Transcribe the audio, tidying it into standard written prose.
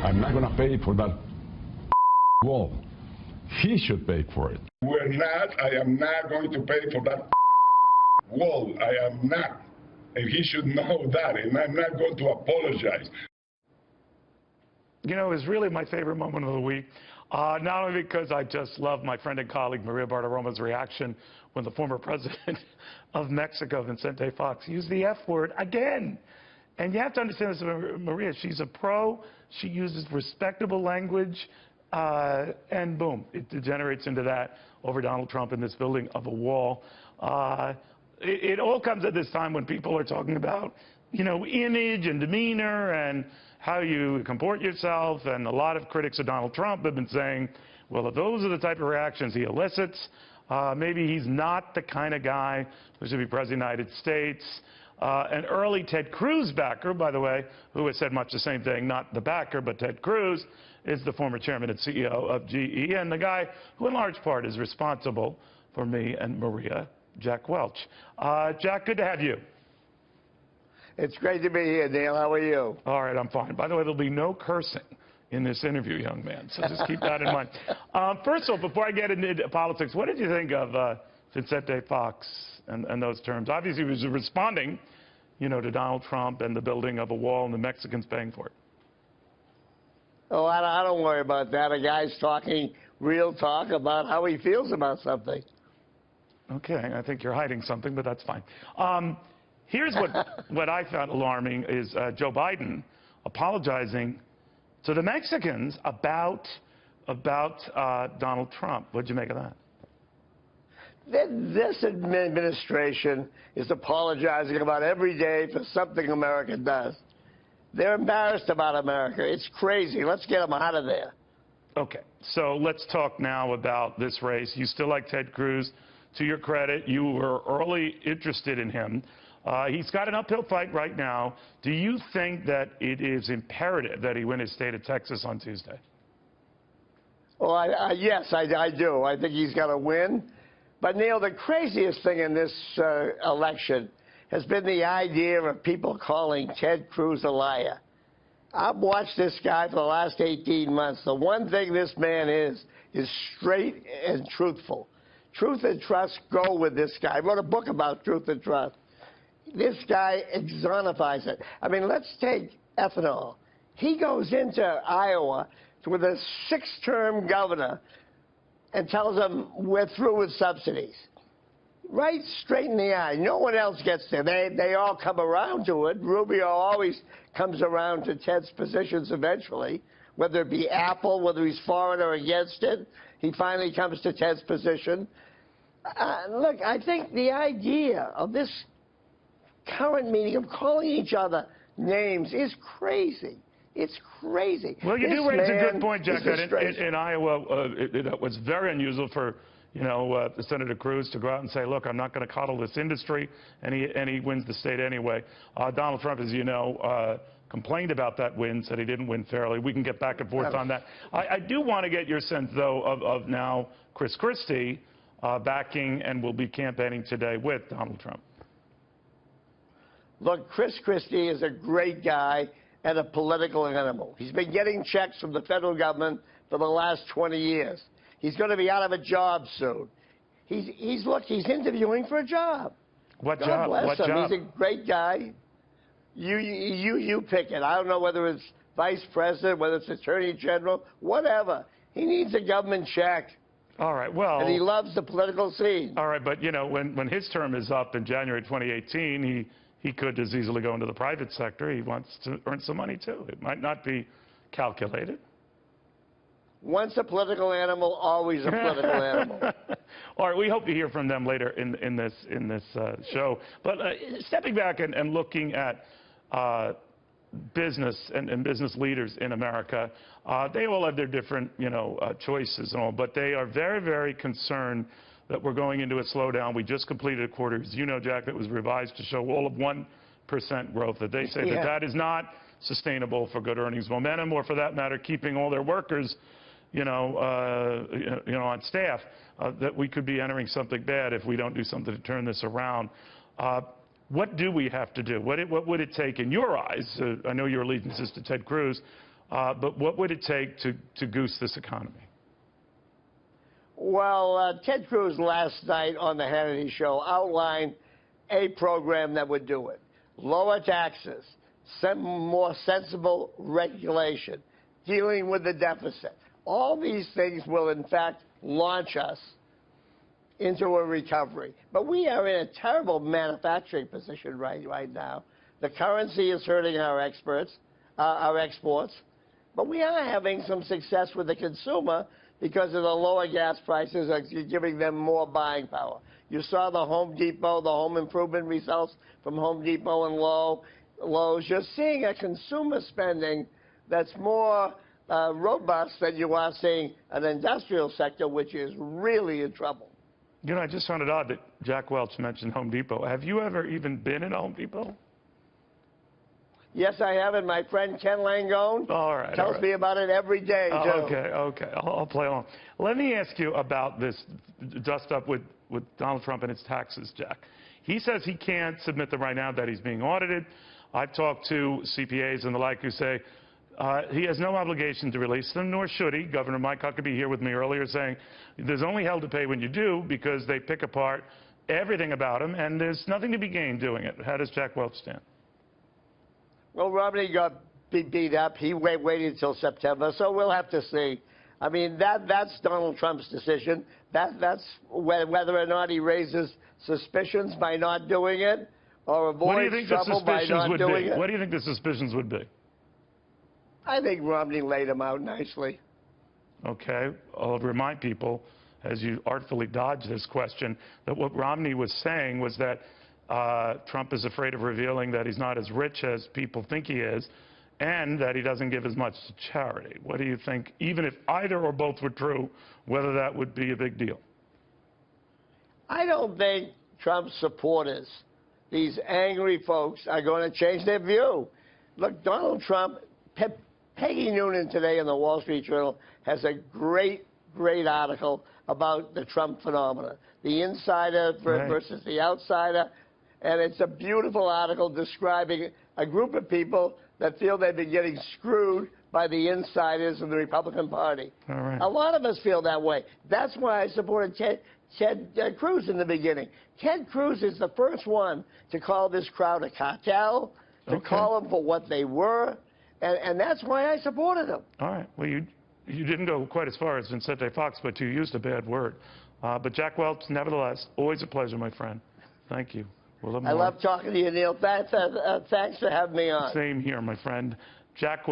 I'm not going to pay for that wall. He should pay for it. I am not going to pay for that wall. I am not. And he should know that, and I'm not going to apologize. You know, it was really my favorite moment of the week, not only because I just love my friend and colleague Maria Bartiromo's reaction when the former president of Mexico, Vicente Fox, used the F word again. And you have to understand this, Maria, she's a pro, she uses respectable language, and boom, it degenerates into that over Donald Trump in this building of a wall. It all comes at this time when people are talking about, you know, image and demeanor and how you comport yourself, and a lot of critics of Donald Trump have been saying, well, if those are the type of reactions he elicits, maybe he's not the kind of guy who should be president of the United States. An early Ted Cruz backer, by the way, who has said much the same thing, not the backer, but Ted Cruz, is the former chairman and CEO of GE, and the guy who in large part is responsible for me and Maria, Jack Welch. Jack, good to have you. It's great to be here, Neil. How are you? All right, I'm fine. By the way, there'll be no cursing in this interview, young man, so just keep that in mind. First of all, before I get into politics, what did you think of Vicente Fox and those terms? Obviously, he was responding, you know, to Donald Trump and the building of a wall and the Mexicans paying for it. Oh, I don't worry about that. A guy's talking real talk about how he feels about something. Okay, I think you're hiding something, but that's fine. Here's what I found alarming is Joe Biden apologizing to the Mexicans about Donald Trump. What'd you make of that? This administration is apologizing about every day for something America does. They're embarrassed about America. It's crazy. Let's get them out of there. Okay, so let's talk now about this race. You still like Ted Cruz. To your credit, you were early interested in him. He's got an uphill fight right now. Do you think that it is imperative that he win his state of Texas on Tuesday? Well, yes, I do. I think he's got to win. But, Neil, the craziest thing in this election has been the idea of people calling Ted Cruz a liar. I've watched this guy for the last 18 months. The one thing this man is straight and truthful. Truth and trust go with this guy. I wrote a book about truth and trust. This guy exonifies it. I mean, let's take ethanol. He goes into Iowa with a 6-term governor and tells them we're through with subsidies. Right straight in the eye. No one else gets there. They all come around to it. Rubio always comes around to Ted's positions eventually, whether it be Apple, whether he's for it or against it. He finally comes to Ted's position. Look, I think the idea of this current meeting of calling each other names is crazy. It's crazy. Well, you do raise a good point, Jack, that in Iowa it was very unusual for, you know, Senator Cruz to go out and say, look, I'm not going to coddle this industry, and he wins the state anyway. Donald Trump, as you know, complained about that win, said he didn't win fairly. We can get back and forth on that. I do want to get your sense, though, of now Christie backing and will be campaigning today with Donald Trump. Look, Christie is a great guy and a political animal. He's been getting checks from the federal government for the last 20 years. He's going to be out of a job soon. He's interviewing for a job. What God job? bless What him. job? He's a great guy. You pick it. I don't know whether it's vice president, whether it's attorney general, whatever. He needs a government check. All right, well... And he loves the political scene. All right, but, you know, when his term is up in January 2018, he could as easily go into the private sector. He wants to earn some money, too. It might not be calculated. Once a political animal, always a political animal. All right, we hope to hear from them later in this show. But stepping back and looking at business and business leaders in America, they all have their different, you know, choices and all, but they are very, very concerned that we're going into a slowdown. We just completed a quarter, as you know, Jack, that was revised to show all of 1% growth. That they say that is not sustainable for good earnings momentum, or for that matter, keeping all their workers, you know, on staff. That we could be entering something bad if we don't do something to turn this around. What do we have to do? What would it take, in your eyes? I know your allegiance is to Ted Cruz. But what would it take to goose this economy? Well, Ted Cruz last night on the Hannity Show outlined a program that would do it. Lower taxes, some more sensible regulation, dealing with the deficit. All these things will, in fact, launch us into a recovery. But we are in a terrible manufacturing position right now. The currency is hurting our exports, but we are having some success with the consumer because of the lower gas prices are giving them more buying power. You saw the Home Depot, the home improvement results from Home Depot and Lowe's. You're seeing a consumer spending that's more robust than you are seeing an industrial sector, which is really in trouble. You know, I just found it odd that Jack Welch mentioned Home Depot. Have you ever even been in Home Depot? Yes, I have, and my friend Ken Langone tells me about it every day, too. Okay. I'll play along. Let me ask you about this dust up with Donald Trump and his taxes, Jack. He says he can't submit them right now, that he's being audited. I've talked to CPAs and the like who say he has no obligation to release them, nor should he. Governor Mike Huckabee here with me earlier saying there's only hell to pay when you do because they pick apart everything about him, and there's nothing to be gained doing it. How does Jack Welch stand? Well, Romney got beat up. He waited until September, so we'll have to see. I mean, that's Donald Trump's decision. That's whether or not he raises suspicions by not doing it or avoids trouble by not doing it. What do you think the suspicions would be? I think Romney laid them out nicely. Okay. I'll remind people, as you artfully dodge this question, that what Romney was saying was that Trump is afraid of revealing that he's not as rich as people think he is, and that he doesn't give as much to charity. What do you think, even if either or both were true, whether that would be a big deal? I don't think Trump's supporters, these angry folks, are going to change their view. Look, Donald Trump, Peggy Noonan today in the Wall Street Journal has a great article about the Trump phenomenon, the insider versus the outsider. And it's a beautiful article describing a group of people that feel they've been getting screwed by the insiders of the Republican Party. All right. A lot of us feel that way. That's why I supported Ted Cruz in the beginning. Ted Cruz is the first one to call this crowd a cartel, to call them for what they were, and that's why I supported him. All right. Well, you didn't go quite as far as Vicente Fox, but you used a bad word. But Jack Welch, nevertheless, always a pleasure, my friend. Thank you. I love talking to you, Neil. Thanks for having me on. Same here, my friend. Jack Welch.